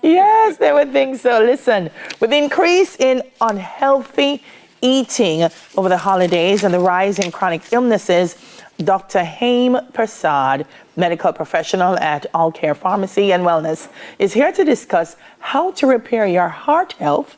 Yes, they would think so. Listen, with the increase in unhealthy eating over the holidays and the rise in chronic illnesses, Dr. Hame Persaud, medical professional at All Care Pharmacy and Wellness, is here to discuss how to repair your heart health.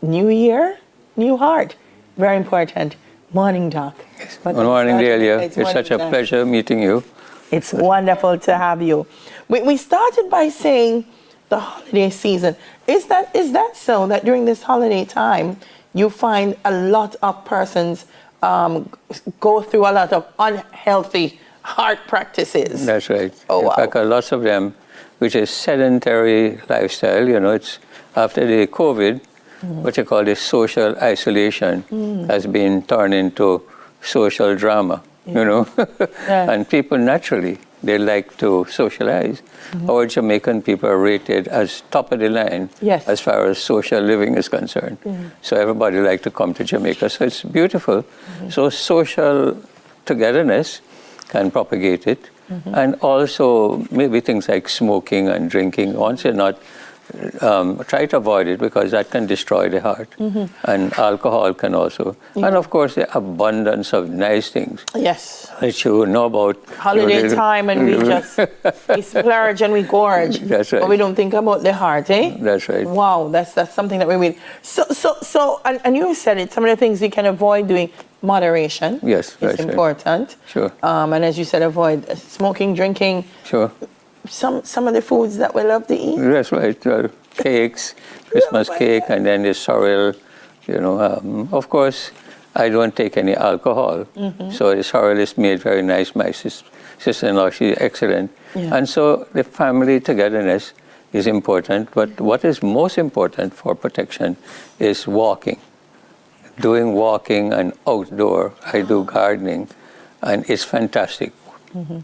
New year, new heart. Very important. Morning, Doc. Good morning, Delia. It's such a pleasure meeting you. It's wonderful to have you. We started by saying the holiday season. Is that so that during this holiday time, you find a lot of persons go through a lot of unhealthy heart practices? That's right. Oh, In fact, lots of them, which is sedentary lifestyle, it's after the COVID, what you call the social isolation has been turned into social drama, Yeah. And people naturally, they like to socialize. Our Jamaican people are rated as top of the line as far as social living is concerned. So everybody like to come to Jamaica. So it's beautiful. So social togetherness can propagate it. And also maybe things like smoking and drinking. Once you're not, try to avoid it because that can destroy the heart. And alcohol can also. And of course, the abundance of nice things. Yes. That you know about. Holiday time and we splurge and we gorge. That's right. But we don't think about the heart, eh? That's right. Wow, that's something that we will. So, and you said it, some of the things you can avoid doing, moderation. Yes, it's important. Sure. And as you said, avoid smoking, drinking. Sure. Some of the foods that we love to eat. That's right. Cakes, Christmas cake, and then the sorrel. Of course, I don't take any alcohol. So the sorrel is made very nice. My sister-in-law, she's excellent. Yeah. And so the family togetherness is important. But what is most important for protection is walking. Doing walking and outdoor. I do gardening, and it's fantastic.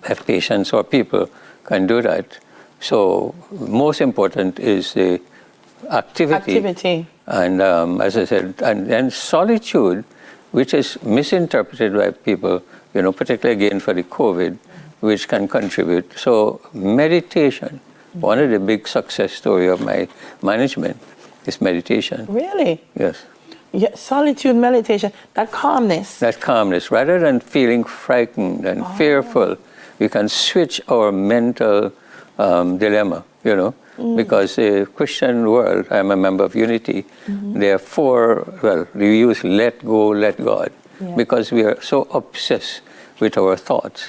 If patients or people can do that. So most important is the activity. And as I said, and then solitude, which is misinterpreted by people, particularly again for the COVID, which can contribute. So meditation, one of the big success story of my management is meditation. Really? Yes. Yeah, solitude, meditation, that calmness. That calmness, rather than feeling frightened and fearful, we can switch our mental dilemma, because the Christian world, I'm a member of Unity, therefore, we use let go, let God, because we are so obsessed with our thoughts.